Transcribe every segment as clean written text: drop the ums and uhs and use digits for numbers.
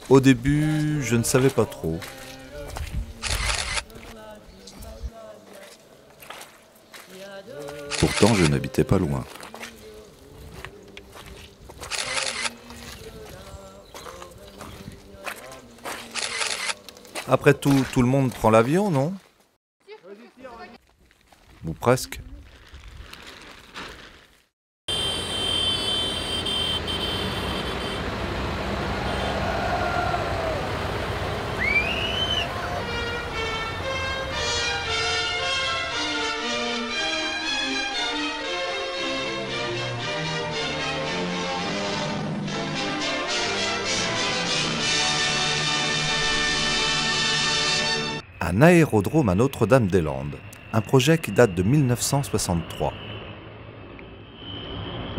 Au début, je ne savais pas trop. Pourtant, je n'habitais pas loin. Après tout, tout le monde prend l'avion, non? Ou presque. Un aérodrome à Notre-Dame-des-Landes, un projet qui date de 1963.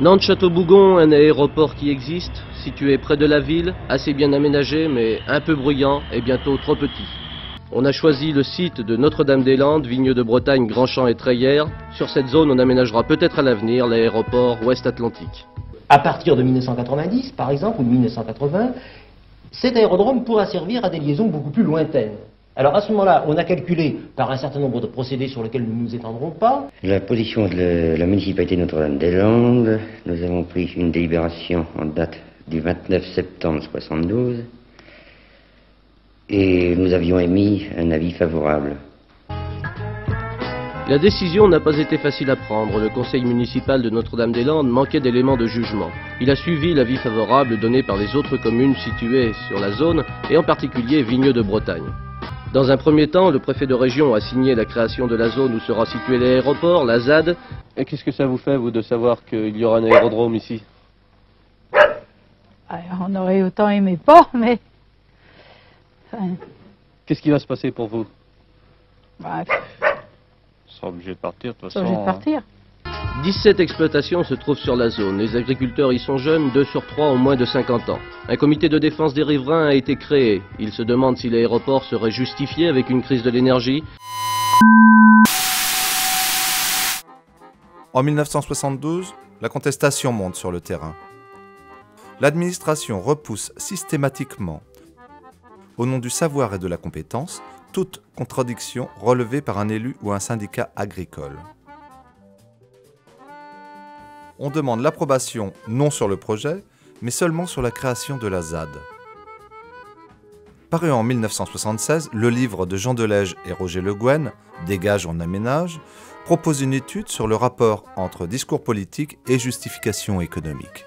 Nantes-Château-Bougon, un aéroport qui existe, situé près de la ville, assez bien aménagé mais un peu bruyant et bientôt trop petit. On a choisi le site de Notre-Dame-des-Landes, Vigneux de Bretagne, Grandchamp et Treillères. Sur cette zone, on aménagera peut-être à l'avenir l'aéroport Ouest-Atlantique. À partir de 1990, par exemple, ou de 1980, cet aérodrome pourra servir à des liaisons beaucoup plus lointaines. Alors à ce moment-là, on a calculé par un certain nombre de procédés sur lesquels nous ne nous étendrons pas. La position de la municipalité de Notre-Dame-des-Landes, nous avons pris une délibération en date du 29 septembre 1972 et nous avions émis un avis favorable. La décision n'a pas été facile à prendre. Le conseil municipal de Notre-Dame-des-Landes manquait d'éléments de jugement. Il a suivi l'avis favorable donné par les autres communes situées sur la zone et en particulier Vigneux de Bretagne. Dans un premier temps, le préfet de région a signé la création de la zone où sera situé l'aéroport, la ZAD. Et qu'est-ce que ça vous fait, vous, de savoir qu'il y aura un aérodrome ici? On aurait autant aimé pas, mais... Enfin, Qu'est-ce qui va se passer pour vous? bref, Ils sont obligés de partir, de toute c'est façon. obligé de partir. 17 exploitations se trouvent sur la zone. Les agriculteurs y sont jeunes, 2 sur 3 ont moins de 50 ans. Un comité de défense des riverains a été créé. Il se demande si l'aéroport serait justifié avec une crise de l'énergie. En 1972, la contestation monte sur le terrain. L'administration repousse systématiquement, au nom du savoir et de la compétence, toute contradiction relevée par un élu ou un syndicat agricole. On demande l'approbation non sur le projet, mais seulement sur la création de la ZAD. Paru en 1976, le livre de Jean Delège et Roger Le Guen, Dégage, on aménage, propose une étude sur le rapport entre discours politique et justification économique.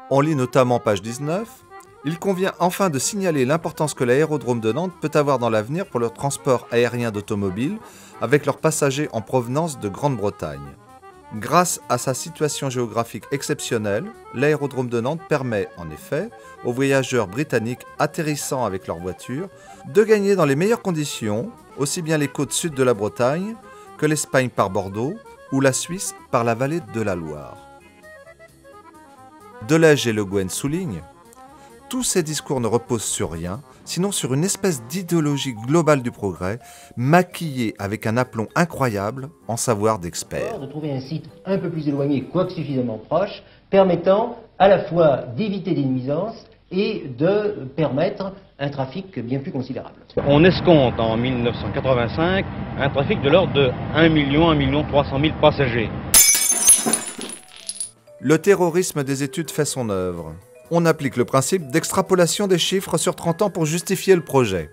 On lit notamment page 19, « Il convient enfin de signaler l'importance que l'aérodrome de Nantes peut avoir dans l'avenir pour le transport aérien d'automobiles avec leurs passagers en provenance de Grande-Bretagne. Grâce à sa situation géographique exceptionnelle, l'aérodrome de Nantes permet, en effet, aux voyageurs britanniques atterrissant avec leur voiture de gagner dans les meilleures conditions, aussi bien les côtes sud de la Bretagne que l'Espagne par Bordeaux ou la Suisse par la vallée de la Loire. » Delège et Le Guen soulignent « Tous ces discours ne reposent sur rien, sinon sur une espèce d'idéologie globale du progrès, maquillée avec un aplomb incroyable en savoir d'experts. » De trouver un site un peu plus éloigné, quoique suffisamment proche, permettant à la fois d'éviter des nuisances et de permettre un trafic bien plus considérable. On escompte en 1985 un trafic de l'ordre de 1 300 000 passagers. Le terrorisme des études fait son œuvre. On applique le principe d'extrapolation des chiffres sur 30 ans pour justifier le projet.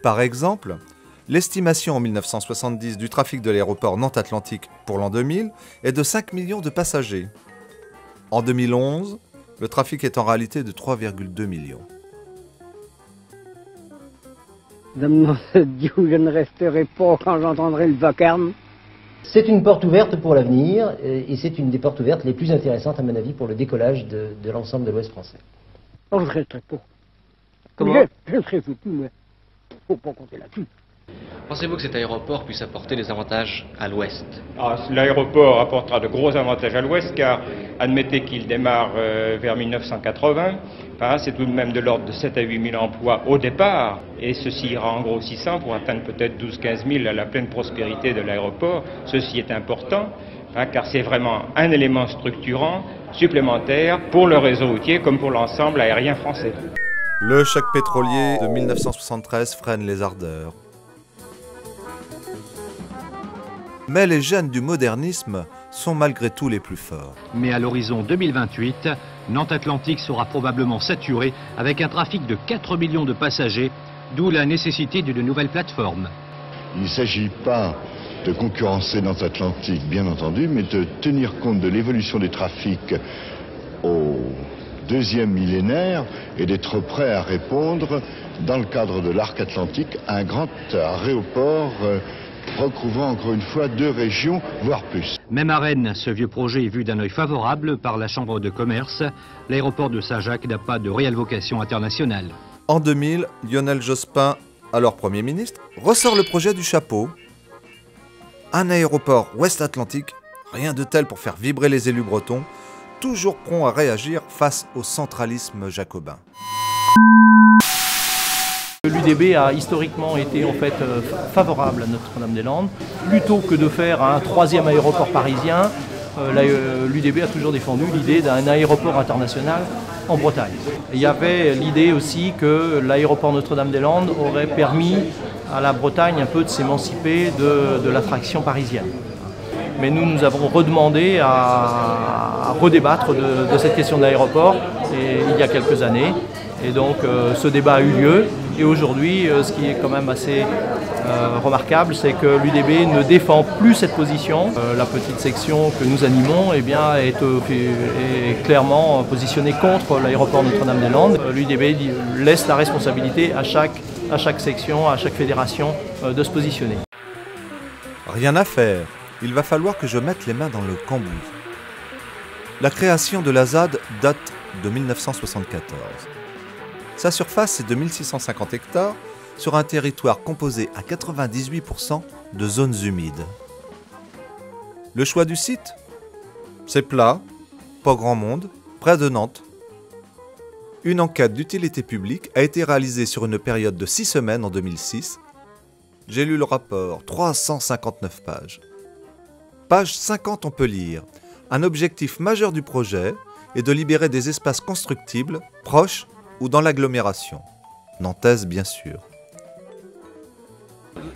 Par exemple, l'estimation en 1970 du trafic de l'aéroport Nantes-Atlantique pour l'an 2000 est de 5 millions de passagers. En 2011, le trafic est en réalité de 3,2 millions. Dame Dieu, je ne resterai pas quand j'entendrai le vacarme. C'est une porte ouverte pour l'avenir et c'est une des portes ouvertes les plus intéressantes à mon avis pour le décollage de l'ensemble de l'Ouest français. Oh, je resterai pas. Comment? Je serai foutu, mais faut pas compter là-dessus. Pensez-vous que cet aéroport puisse apporter des avantages à l'ouest? L'aéroport apportera de gros avantages à l'ouest car admettez qu'il démarre vers 1980. C'est tout de même de l'ordre de 7 à 8 000 emplois au départ et ceci ira en grossissant pour atteindre peut-être 12-15 000 à la pleine prospérité de l'aéroport. Ceci est important car c'est vraiment un élément structurant supplémentaire pour le réseau routier comme pour l'ensemble aérien français. Le choc pétrolier de 1973 freine les ardeurs. Mais les gènes du modernisme sont malgré tout les plus forts. Mais à l'horizon 2028, Nantes Atlantique sera probablement saturée avec un trafic de 4 millions de passagers, d'où la nécessité d'une nouvelle plateforme. Il ne s'agit pas de concurrencer Nantes Atlantique, bien entendu, mais de tenir compte de l'évolution des trafics au deuxième millénaire et d'être prêt à répondre, dans le cadre de l'arc atlantique, à un grand aéroport recouvrant encore une fois 2 régions, voire plus. Même à Rennes, ce vieux projet est vu d'un œil favorable par la Chambre de commerce. L'aéroport de Saint-Jacques n'a pas de réelle vocation internationale. En 2000, Lionel Jospin, alors Premier ministre, ressort le projet du chapeau. Un aéroport ouest-Atlantique, rien de tel pour faire vibrer les élus bretons, toujours prompt à réagir face au centralisme jacobin. L'UDB a historiquement été en fait favorable à Notre-Dame-des-Landes. Plutôt que de faire un 3e aéroport parisien, l'UDB a toujours défendu l'idée d'un aéroport international en Bretagne. Il y avait l'idée aussi que l'aéroport Notre-Dame-des-Landes aurait permis à la Bretagne un peu de s'émanciper de l'attraction parisienne. Mais nous avons redemandé à redébattre de cette question de l'aéroport il y a quelques années. Et donc ce débat a eu lieu. Et aujourd'hui, ce qui est quand même assez remarquable, c'est que l'UDB ne défend plus cette position. La petite section que nous animons est clairement positionnée contre l'aéroport Notre-Dame-des-Landes. L'UDB laisse la responsabilité à chaque section, à chaque fédération de se positionner. Rien à faire, il va falloir que je mette les mains dans le cambouis. La création de la ZAD date de 1974. Sa surface est de 1650 hectares sur un territoire composé à 98% de zones humides. Le choix du site? C'est plat, pas grand monde, près de Nantes. Une enquête d'utilité publique a été réalisée sur une période de 6 semaines en 2006. J'ai lu le rapport, 359 pages. Page 50, on peut lire. Un objectif majeur du projet est de libérer des espaces constructibles, proches ou dans l'agglomération. Nantaise, bien sûr.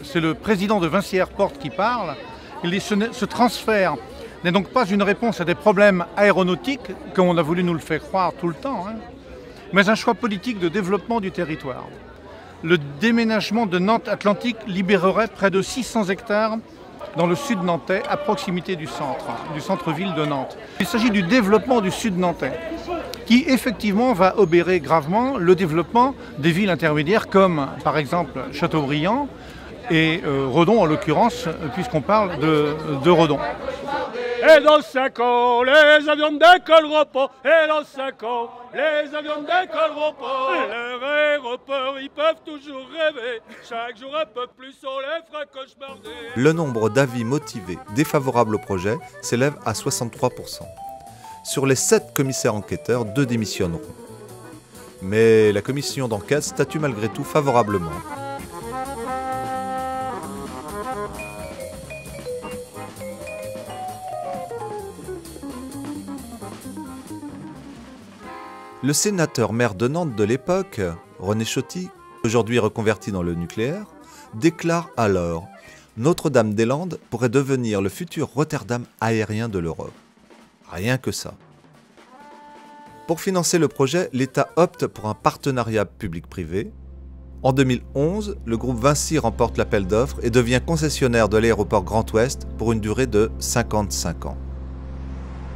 C'est le président de Vinci Airport qui parle. Ce transfert n'est donc pas une réponse à des problèmes aéronautiques, comme on a voulu nous le faire croire tout le temps, mais un choix politique de développement du territoire. Le déménagement de Nantes Atlantique libérerait près de 600 hectares dans le sud nantais, à proximité du centre-ville de Nantes. Il s'agit du développement du sud nantais, qui effectivement va obérer gravement le développement des villes intermédiaires comme par exemple Châteaubriand et Redon en l'occurrence, puisqu'on parle de Redon. Et dans 5 ans, les avions décolleront pas. Et dans 5 ans, les avions décolleront pas. Les aéroports, ils peuvent toujours rêver. Chaque jour un peu plus, on les fera cauchemarder. Le nombre d'avis motivés défavorables au projet s'élève à 63%. Sur les 7 commissaires enquêteurs, 2 démissionneront. Mais la commission d'enquête statue malgré tout favorablement. Le sénateur maire de Nantes de l'époque, René Chauty, aujourd'hui reconverti dans le nucléaire, déclare alors « Notre-Dame-des-Landes pourrait devenir le futur Rotterdam aérien de l'Europe ». Rien que ça. Pour financer le projet, l'État opte pour un partenariat public-privé. En 2011, le groupe Vinci remporte l'appel d'offres et devient concessionnaire de l'aéroport Grand Ouest pour une durée de 55 ans.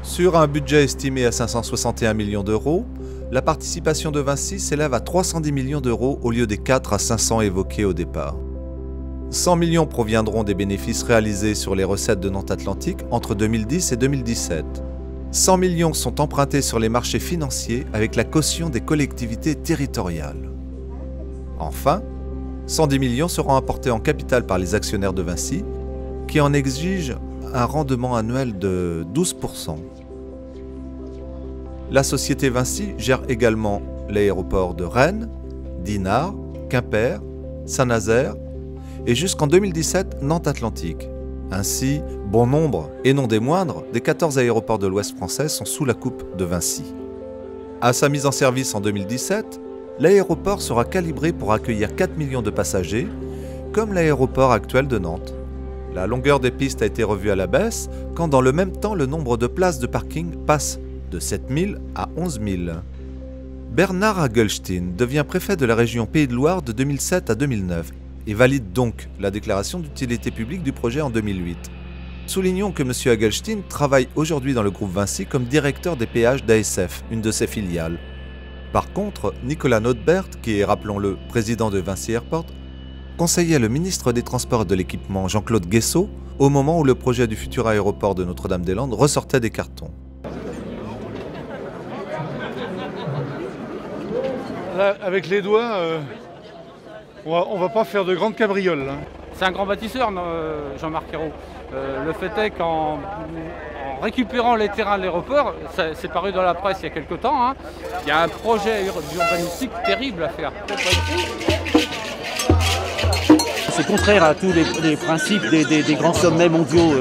Sur un budget estimé à 561 millions d'euros, la participation de Vinci s'élève à 310 millions d'euros au lieu des 4 à 500 évoqués au départ. 100 millions proviendront des bénéfices réalisés sur les recettes de Nantes Atlantique entre 2010 et 2017. 100 millions sont empruntés sur les marchés financiers avec la caution des collectivités territoriales. Enfin, 110 millions seront apportés en capital par les actionnaires de Vinci, qui en exigent un rendement annuel de 12%. La société Vinci gère également l'aéroport de Rennes, Dinard, Quimper, Saint-Nazaire et jusqu'en 2017 Nantes Atlantique. Ainsi, bon nombre, et non des moindres, des 14 aéroports de l'Ouest français sont sous la coupe de Vinci. À sa mise en service en 2017, l'aéroport sera calibré pour accueillir 4 millions de passagers, comme l'aéroport actuel de Nantes. La longueur des pistes a été revue à la baisse, quand dans le même temps le nombre de places de parking passe de 7 000 à 11 000. Bernard Hagelstein devient préfet de la région Pays de Loire de 2007 à 2009 et valide donc la déclaration d'utilité publique du projet en 2008. Soulignons que M. Hagelstein travaille aujourd'hui dans le groupe Vinci comme directeur des péages d'ASF, une de ses filiales. Par contre, Nicolas Nothbert, qui est, rappelons-le, président de Vinci Airport, conseillait le ministre des Transports et de l'Équipement Jean-Claude Guessot au moment où le projet du futur aéroport de Notre-Dame-des-Landes ressortait des cartons. Là, avec les doigts, on va pas faire de grandes cabrioles. Là. C'est un grand bâtisseur, Jean-Marc Ayrault. Le fait est qu'en récupérant les terrains de l'aéroport, c'est paru dans la presse il y a quelque temps, hein, il y a un projet urbanistique terrible à faire. C'est contraire à tous les principes des grands sommets mondiaux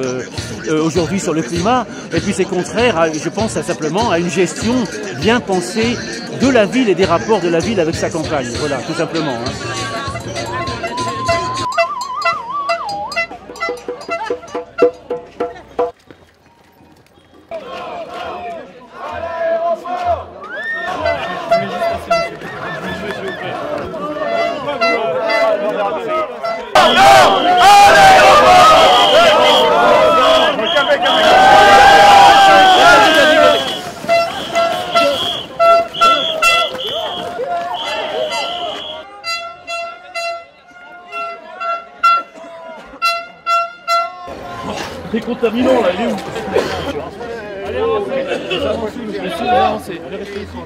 aujourd'hui sur le climat. Et puis c'est contraire, je pense, simplement à une gestion bien pensée de la ville et des rapports de la ville avec sa campagne. Voilà, tout simplement. Hein. C'est contaminant là, il est où? Allez, avancez. Avancez. Allez, restez ici.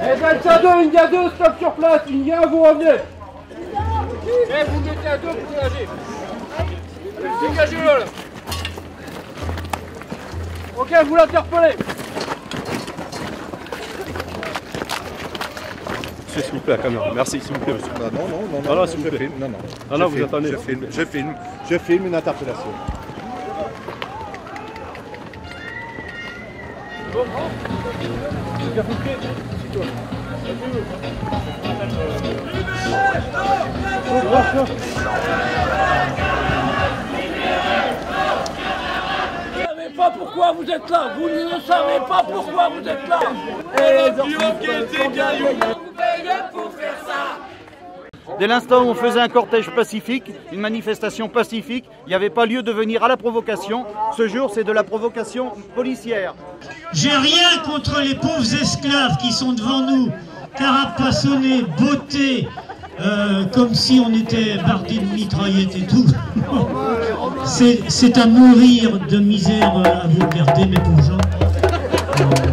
Eh ben, ça deux, une gars deux, stop sur place, une gars, vous revenez. Eh, vous mettez à deux, vous dégagez. Dégagez-le là. Ok, vous l'interpellez. S'il vous plaît, la caméra. Merci, s'il vous plaît, monsieur. Non, s'il vous plaît. Non, vous attendez. Je filme une interpellation. Pas pourquoi vous êtes là, vous ne savez pas pourquoi vous êtes là. Et les pour faire ça. Dès l'instant où on faisait un cortège pacifique, une manifestation pacifique, il n'y avait pas lieu de venir à la provocation. Ce jour, c'est de la provocation policière. J'ai rien contre les pauvres esclaves qui sont devant nous, carapassonnés, bottés, comme si on était bardés de mitraillettes et tout. C'est à mourir de misère à vous regarder, mes pauvres gens.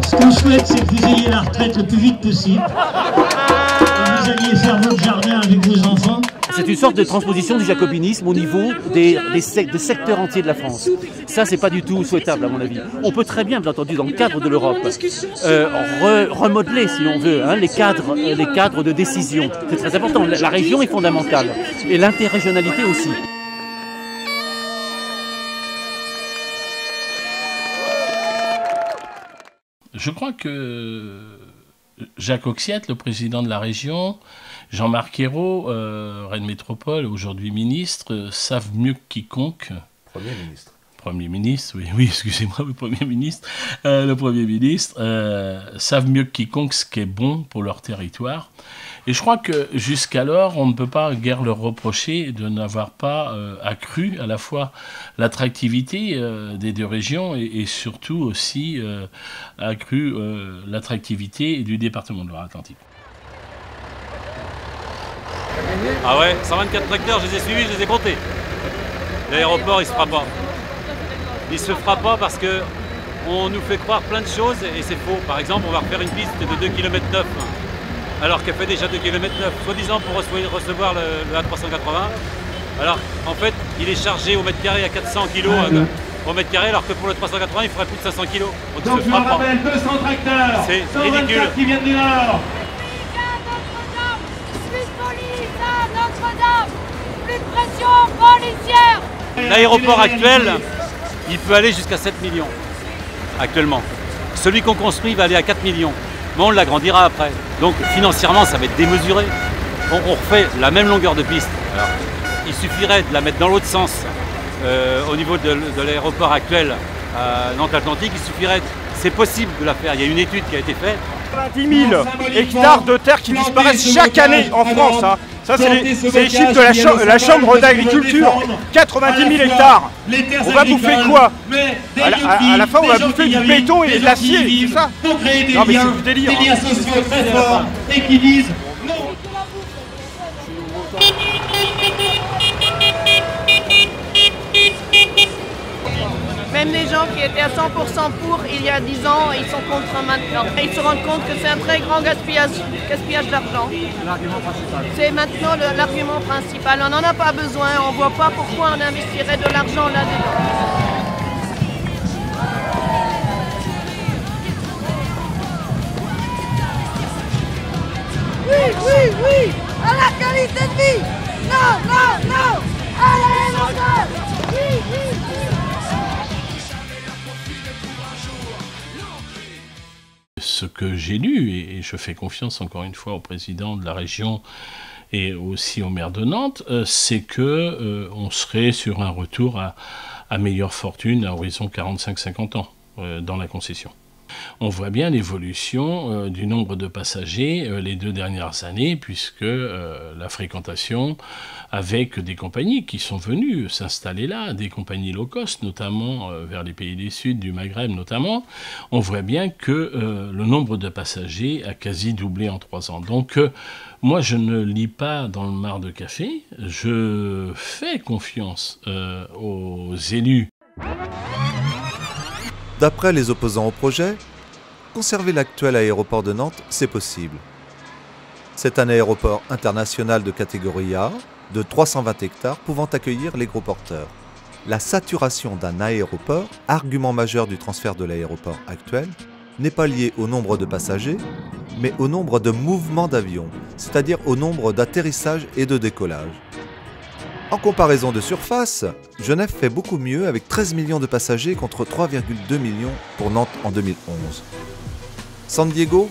Ce qu'on souhaite, c'est que vous ayez la retraite le plus vite possible. Que vous alliez faire votre jardin avec vos enfants. C'est une sorte de transposition du jacobinisme au niveau des secteurs entiers de la France. Ça, c'est pas du tout souhaitable, à mon avis. On peut très bien, bien entendu, dans le cadre de l'Europe, remodeler, si on veut, hein, les cadres de décision. C'est très important. La région est fondamentale. Et l'interrégionalité aussi. Je crois que Jacques Oxiette, le président de la région, Jean-Marc Ayrault, Rennes Métropole, aujourd'hui ministre, savent mieux que quiconque. Premier ministre, oui, excusez-moi, le Premier ministre. Savent mieux que quiconque ce qui est bon pour leur territoire. Et je crois que jusqu'alors, on ne peut pas guère leur reprocher de n'avoir pas accru à la fois l'attractivité des deux régions et surtout aussi accru l'attractivité du département de Loire-Atlantique. Ah ouais, 124 tracteurs, je les ai suivis, je les ai comptés. L'aéroport, il se fera pas. Il se fera pas parce que on nous fait croire plein de choses et c'est faux. Par exemple, on va refaire une piste de 2,9 km, alors qu'elle fait déjà 2,9 km, soi-disant pour recevoir le A380. Alors, en fait, il est chargé au mètre carré à 400 kg au mètre carré, alors que pour le 380, il ferait plus de 500 kg. Donc je rappelle 200 tracteurs, c'est 124 ridicule. Qui viennent du Nord. Notre-Dame, plus de pression policière. L'aéroport actuel, il peut aller jusqu'à 7 millions, actuellement. Celui qu'on construit va aller à 4 millions. mais on l'agrandira après. Donc financièrement, ça va être démesuré. On refait la même longueur de piste. Alors, il suffirait de la mettre dans l'autre sens. Au niveau de l'aéroport actuel à Nantes-Atlantique, il suffirait, c'est possible de la faire. Il y a une étude qui a été faite. 90 000 hectares de terre qui disparaissent chaque année en France. Hein. Ça, c'est les chiffres de la Chambre d'agriculture. 90 000 hectares. On va bouffer quoi? À la fin, on va bouffer du béton et de l'acier, c'est ça? Non, mais c'est du délire. Des liens sociaux très forts et qui disent non. Même les gens qui étaient à 100% pour il y a 10 ans, ils sont contre maintenant. Et ils se rendent compte que c'est un très grand gaspillage d'argent. C'est l'argument principal. C'est maintenant l'argument principal. On n'en a pas besoin, on ne voit pas pourquoi on investirait de l'argent là-dedans. Oui, à la qualité de vie. Non, à la longueur. Oui. Ce que j'ai lu, et je fais confiance encore une fois au président de la région et aussi au maire de Nantes, c'est que on serait sur un retour à meilleure fortune à horizon 45-50 ans dans la concession. On voit bien l'évolution du nombre de passagers les 2 dernières années, puisque la fréquentation avec des compagnies qui sont venues s'installer là, des compagnies low cost, notamment vers les pays du Sud, du Maghreb notamment, on voit bien que le nombre de passagers a quasi doublé en 3 ans. Donc moi je ne lis pas dans le mar de café, je fais confiance aux élus. D'après les opposants au projet, conserver l'actuel aéroport de Nantes, c'est possible. C'est un aéroport international de catégorie A, de 320 hectares pouvant accueillir les gros porteurs. La saturation d'un aéroport, argument majeur du transfert de l'aéroport actuel, n'est pas liée au nombre de passagers, mais au nombre de mouvements d'avions, c'est-à-dire au nombre d'atterrissages et de décollages. En comparaison de surface, Genève fait beaucoup mieux avec 13 millions de passagers contre 3,2 millions pour Nantes en 2011. San Diego,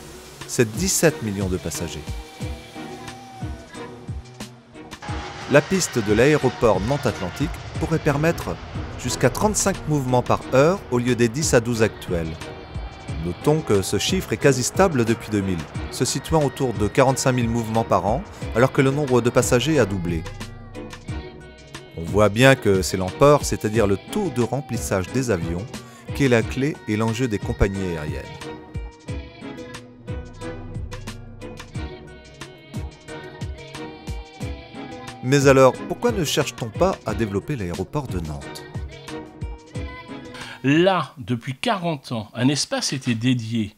c'est 17 millions de passagers. La piste de l'aéroport Nantes-Atlantique pourrait permettre jusqu'à 35 mouvements par heure au lieu des 10 à 12 actuels. Notons que ce chiffre est quasi stable depuis 2000, se situant autour de 45 000 mouvements par an, alors que le nombre de passagers a doublé. On voit bien que c'est l'emport, c'est-à-dire le taux de remplissage des avions, qui est la clé et l'enjeu des compagnies aériennes. Mais alors, pourquoi ne cherche-t-on pas à développer l'aéroport de Nantes? Là, depuis 40 ans, un espace était dédié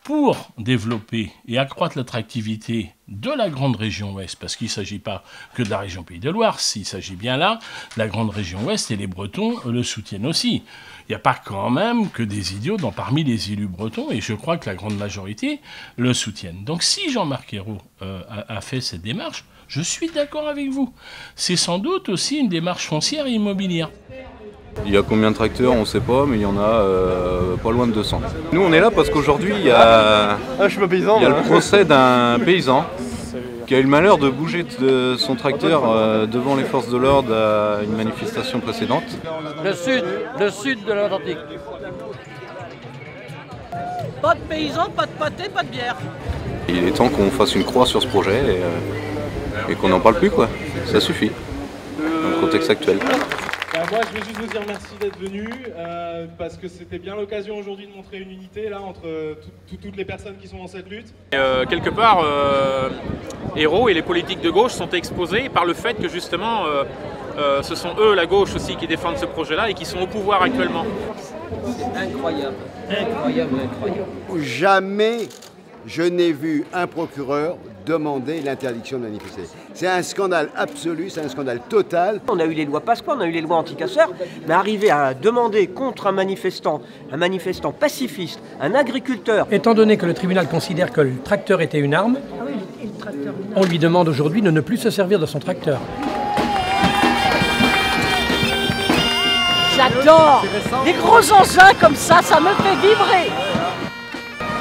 pour développer et accroître l'attractivité de la grande région Ouest, parce qu'il ne s'agit pas que de la région Pays de Loire, s'il s'agit bien là, de la grande région Ouest, et les Bretons le soutiennent aussi. Il n'y a pas quand même que des idiots parmi les élus bretons, et je crois que la grande majorité le soutiennent. Donc si Jean-Marc Ayrault a fait cette démarche, je suis d'accord avec vous. C'est sans doute aussi une démarche foncière et immobilière. Il y a combien de tracteurs, on ne sait pas, mais il y en a pas loin de 200. Nous, on est là parce qu'aujourd'hui, il y a le procès d'un paysan qui a eu le malheur de bouger de son tracteur devant les forces de l'ordre à une manifestation précédente. Le sud de l'Atlantique. Pas de paysans, pas de pâté, pas de bière. Il est temps qu'on fasse une croix sur ce projet et qu'on n'en parle plus, quoi. Ça suffit, dans le contexte actuel. Moi, je veux juste vous dire merci d'être venu, parce que c'était bien l'occasion aujourd'hui de montrer une unité là, entre toutes les personnes qui sont dans cette lutte. Quelque part, Ayrault et les politiques de gauche sont exposés par le fait que justement, ce sont eux, la gauche aussi, qui défendent ce projet-là et qui sont au pouvoir actuellement. C'est incroyable, incroyable, incroyable. Jamais je n'ai vu un procureur demander l'interdiction de manifester. C'est un scandale absolu, c'est un scandale total. On a eu les lois Pasqua, on a eu les lois anti-casseurs, mais arriver à demander contre un manifestant pacifiste, un agriculteur... Étant donné que le tribunal considère que le tracteur était une arme, on lui demande aujourd'hui de ne plus se servir de son tracteur. J'adore! Des gros engins comme ça me fait vibrer!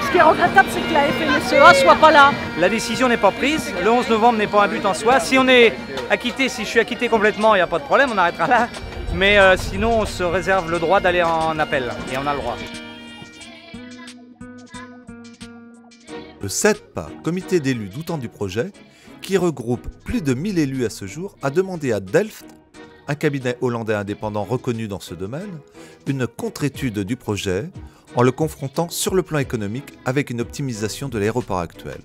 Ce qui est regrettable, c'est que la FNSEA soit pas là. La décision n'est pas prise, le 11 novembre n'est pas un but en soi. Si on est acquitté, si je suis acquitté complètement, il n'y a pas de problème, on arrêtera là. Mais sinon, on se réserve le droit d'aller en appel, et on a le droit. Le CEDPA, comité d'élus doutant du projet, qui regroupe plus de 1000 élus à ce jour, a demandé à Delft, un cabinet hollandais indépendant reconnu dans ce domaine, une contre-étude du projet en le confrontant sur le plan économique avec une optimisation de l'aéroport actuel.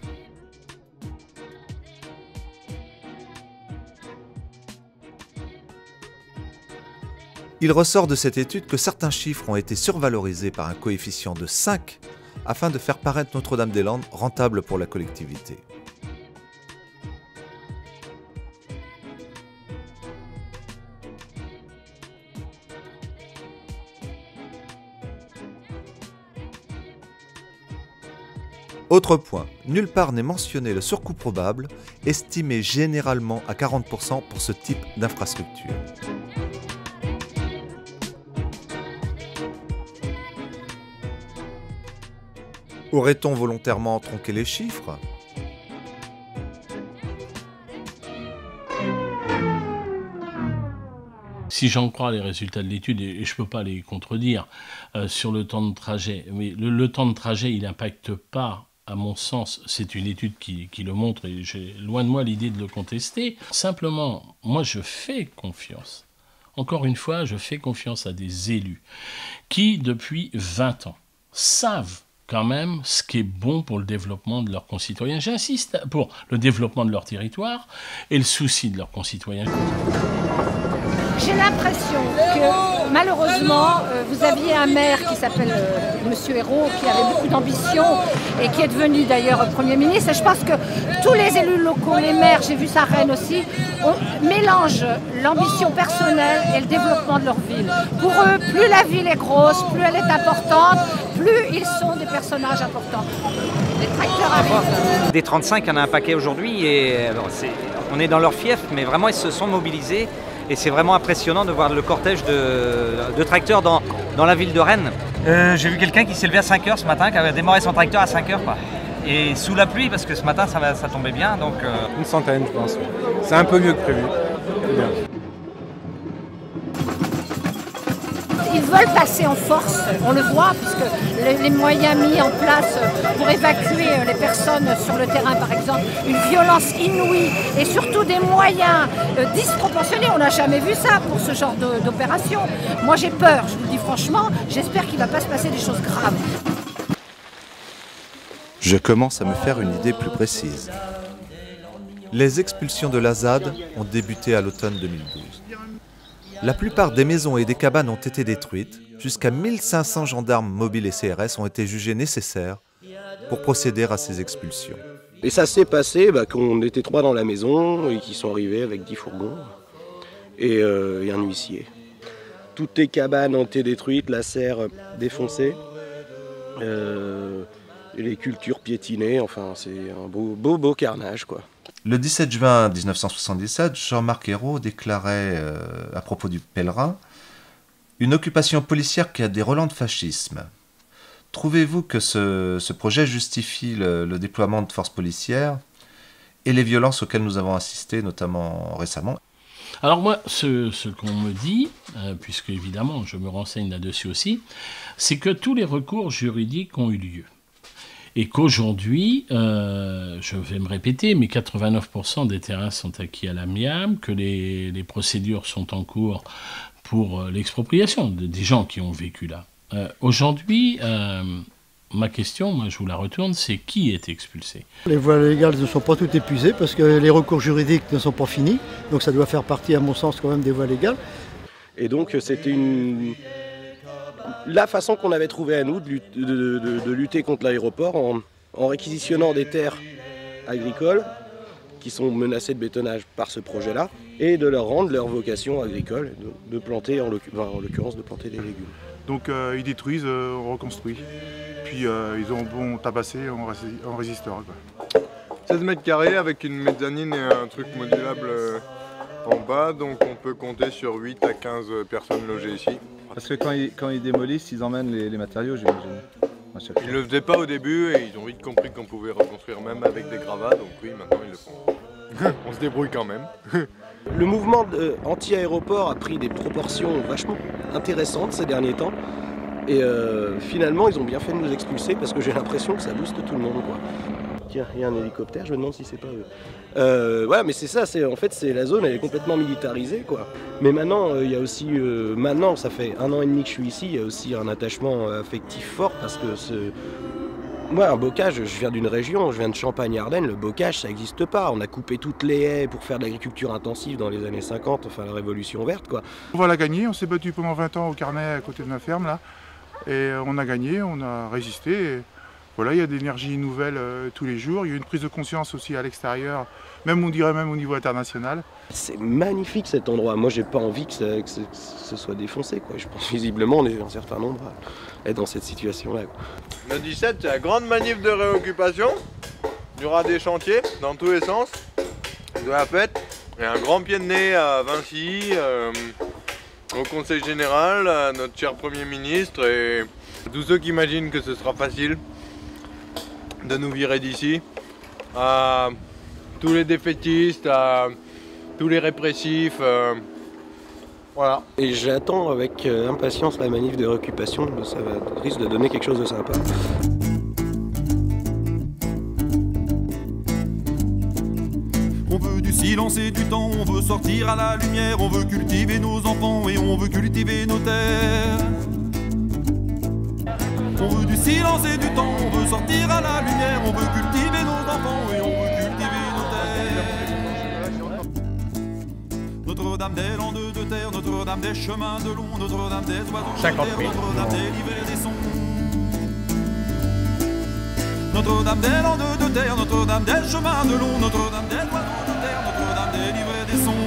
Il ressort de cette étude que certains chiffres ont été survalorisés par un coefficient de 5 afin de faire paraître Notre-Dame-des-Landes rentable pour la collectivité. Autre point, nulle part n'est mentionné le surcoût probable, estimé généralement à 40% pour ce type d'infrastructure. Aurait-on volontairement tronqué les chiffres ? Si j'en crois les résultats de l'étude, et je ne peux pas les contredire, sur le temps de trajet, mais le temps de trajet, il n'impacte pas, à mon sens, c'est une étude qui le montre, et j'ai loin de moi l'idée de le contester. Simplement, moi je fais confiance, encore une fois, je fais confiance à des élus qui, depuis 20 ans, savent quand même ce qui est bon pour le développement de leurs concitoyens. J'insiste, pour le développement de leur territoire et le souci de leurs concitoyens. J'ai l'impression que malheureusement, vous aviez un maire qui s'appelle Monsieur Hérault, qui avait beaucoup d'ambition et qui est devenu d'ailleurs Premier ministre. Et je pense que tous les élus locaux, les maires, j'ai vu ça à Rennes aussi, mélangent l'ambition personnelle et le développement de leur ville. Pour eux, plus la ville est grosse, plus elle est importante, plus ils sont des personnages importants. Les tracteurs arrivent. Des 35, il y en a un paquet aujourd'hui et on est dans leur fief, mais vraiment ils se sont mobilisés. Et c'est vraiment impressionnant de voir le cortège de tracteurs dans la ville de Rennes. J'ai vu quelqu'un qui s'est levé à 5 h ce matin, qui avait démarré son tracteur à 5 h. Et sous la pluie, parce que ce matin ça tombait bien. Donc, Une centaine, je pense. C'est un peu mieux que prévu. C'est bien. Ils veulent passer en force, on le voit, puisque les moyens mis en place pour évacuer les personnes sur le terrain, par exemple, une violence inouïe et surtout des moyens disproportionnés. On n'a jamais vu ça pour ce genre d'opération. Moi j'ai peur, je vous le dis franchement, j'espère qu'il ne va pas se passer des choses graves. Je commence à me faire une idée plus précise. Les expulsions de la ZAD ont débuté à l'automne 2012. La plupart des maisons et des cabanes ont été détruites. Jusqu'à 1500 gendarmes mobiles et CRS ont été jugés nécessaires pour procéder à ces expulsions. Et ça s'est passé qu'on était 3 dans la maison et qui sont arrivés avec 10 fourgons et un huissier. Toutes les cabanes ont été détruites, la serre défoncée, les cultures piétinées, enfin c'est un beau carnage quoi. Le 17 juin 1977, Jean-Marc Ayrault déclarait à propos du Pèlerin une occupation policière qui a des relents de fascisme. Trouvez-vous que ce projet justifie le déploiement de forces policières et les violences auxquelles nous avons assisté, notamment récemment? Alors moi, ce qu'on me dit, puisque évidemment je me renseigne là-dessus aussi, c'est que tous les recours juridiques ont eu lieu. Et qu'aujourd'hui, je vais me répéter, mais 89% des terrains sont acquis à l'amiable, que les procédures sont en cours pour l'expropriation des gens qui ont vécu là. Aujourd'hui, ma question, moi je vous la retourne, c'est qui est expulsé? Les voies légales ne sont pas toutes épuisées parce que les recours juridiques ne sont pas finis, donc ça doit faire partie à mon sens quand même des voies légales. Et donc c'était la façon qu'on avait trouvé à nous de lutter contre l'aéroport en réquisitionnant des terres agricoles qui sont menacées de bétonnage par ce projet-là et de leur rendre leur vocation agricole, de planter, en l'occurrence de planter des légumes. Donc ils détruisent, on reconstruit. Puis ils ont tabassé, on résistera. 16 mètres carrés avec une mezzanine et un truc modulable en bas, donc on peut compter sur 8 à 15 personnes logées ici. Parce que quand ils démolissent, ils emmènent les matériaux, j'imagine. Ils le faisaient pas au début et ils ont vite compris qu'on pouvait reconstruire même avec des gravats, donc oui, maintenant ils le font. On se débrouille quand même. Le mouvement anti-aéroport a pris des proportions vachement intéressantes ces derniers temps. Et finalement, ils ont bien fait de nous expulser parce que j'ai l'impression que ça booste tout le monde, quoi. Tiens, il y a un hélicoptère, je me demande si c'est pas eux. Ouais, mais c'est ça, en fait, la zone, elle est complètement militarisée, quoi. Mais maintenant, il y a aussi, maintenant, ça fait 1 an et demi que je suis ici, il y a aussi un attachement affectif fort parce que moi, un bocage, je viens d'une région, je viens de Champagne-Ardenne, le bocage, ça n'existe pas. On a coupé toutes les haies pour faire de l'agriculture intensive dans les années 50, enfin la révolution verte, quoi. On va la gagner, on s'est battu pendant 20 ans au Carnet à côté de ma ferme, là. Et on a gagné, on a résisté. Et voilà, il y a de l'énergie nouvelle tous les jours. Il y a une prise de conscience aussi à l'extérieur, même on dirait même au niveau international. C'est magnifique cet endroit. Moi, j'ai pas envie que ce soit défoncé, quoi. Je pense visiblement on est un certain nombre à être dans cette situation-là. Le 17, c'est la grande manif de réoccupation. Il y aura des chantiers dans tous les sens de la fête. Il y a un grand pied de nez à Vinci, au Conseil Général, à notre cher Premier ministre et tous ceux qui imaginent que ce sera facile de nous virer d'ici, à tous les défaitistes, à tous les répressifs, voilà. Et j'attends avec impatience la manif de réoccupation, ça risque de donner quelque chose de sympa. On veut du silence et du temps, on veut sortir à la lumière, on veut cultiver nos enfants et on veut cultiver nos terres. On veut du silence et du temps, on veut sortir à la lumière, on veut cultiver nos enfants et on veut cultiver nos terres. Notre-Dame des landes de terre, Notre-Dame des chemins de long, Notre-Dame des oiseaux de terre, Notre-Dame des livres et des sons. Notre-Dame des landes de terre, Notre-Dame des chemins de long, Notre-Dame des oiseaux de terre, Notre-Dame des livres et des sons.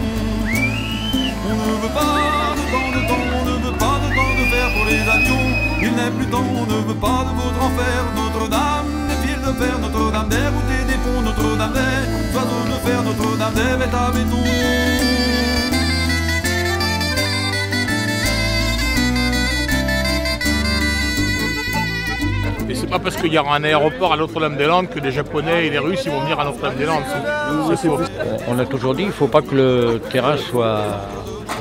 On ne veut pas de temps, on ne veut pas de temps de fer pour les avions. Il n'est plus temps, on ne veut pas de votre enfer. Notre-Dame des fils de fer, Notre-Dame des routes et des ponts, Notre-Dame des oiseaux de fer, Notre-Dame des bêtes à béton. Et c'est pas parce qu'il y aura un aéroport à Notre-Dame-des-Landes que les Japonais et les Russes ils vont venir à Notre-Dame-des-Landes. C'est faux. On a toujours dit qu'il ne faut pas que le terrain soit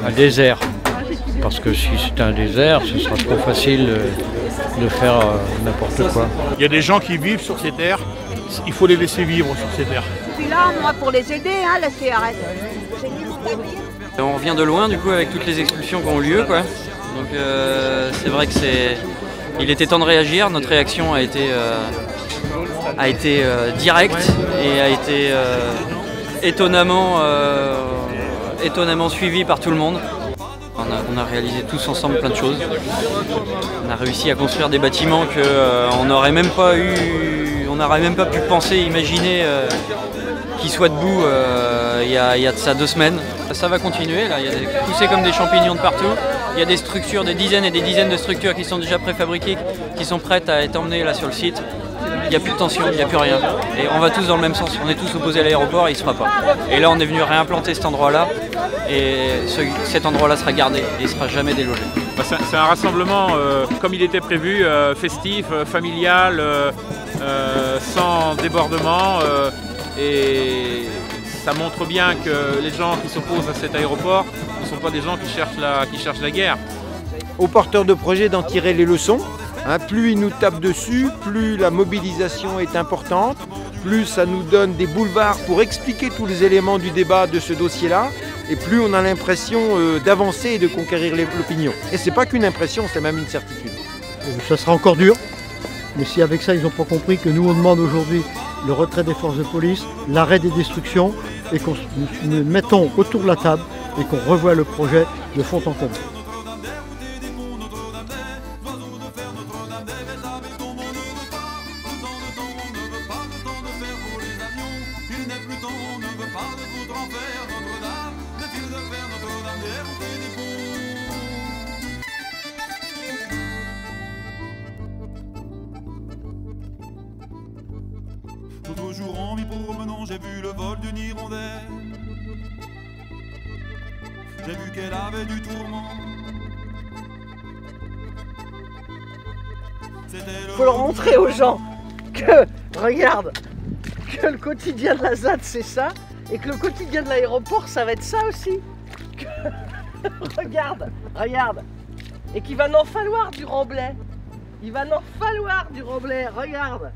un désert. Parce que si c'est un désert, ce sera trop facile de faire n'importe quoi. Il y a des gens qui vivent sur ces terres, il faut les laisser vivre sur ces terres. Je suis là, moi, pour les aider, hein, la CRS. On revient de loin, du coup, avec toutes les expulsions qui ont eu lieu, quoi. Donc c'est vrai que il était temps de réagir. Notre réaction a été directe et a été étonnamment suivie par tout le monde. On a réalisé tous ensemble plein de choses. On a réussi à construire des bâtiments qu'on n'aurait même pas pu penser, imaginer qu'ils soient debout il y a de ça 2 semaines. Ça va continuer, là. Il y a poussé comme des champignons de partout. Il y a des structures, des dizaines et des dizaines de structures qui sont déjà préfabriquées, qui sont prêtes à être emmenées là sur le site. Il n'y a plus de tension, il n'y a plus rien. Et on va tous dans le même sens. On est tous opposés à l'aéroport et il ne se fera pas. Et là, on est venu réimplanter cet endroit-là. Et cet endroit-là sera gardé et il ne sera jamais délogé. C'est un rassemblement, comme il était prévu, festif, familial, sans débordement. Et ça montre bien que les gens qui s'opposent à cet aéroport ne sont pas des gens qui cherchent la guerre. Aux porteurs de projets d'en tirer les leçons. Plus ils nous tapent dessus, plus la mobilisation est importante, plus ça nous donne des boulevards pour expliquer tous les éléments du débat de ce dossier-là, et plus on a l'impression d'avancer et de conquérir l'opinion. Et c'est pas qu'une impression, c'est même une certitude. Ça sera encore dur, mais si avec ça ils n'ont pas compris que nous on demande aujourd'hui le retrait des forces de police, l'arrêt des destructions, et qu'on nous mettons autour de la table et qu'on revoie le projet de fond en comble. L'autre jour en m'y promenant, j'ai vu le vol d'une hirondelle. J'ai vu qu'elle avait du tourment. Faut leur montrer aux gens que, regarde, que le quotidien de la ZAD c'est ça, et que le quotidien de l'aéroport ça va être ça aussi. Regarde, regarde. Et qu'il va n'en falloir du remblai. Il va n'en falloir du remblai, regarde.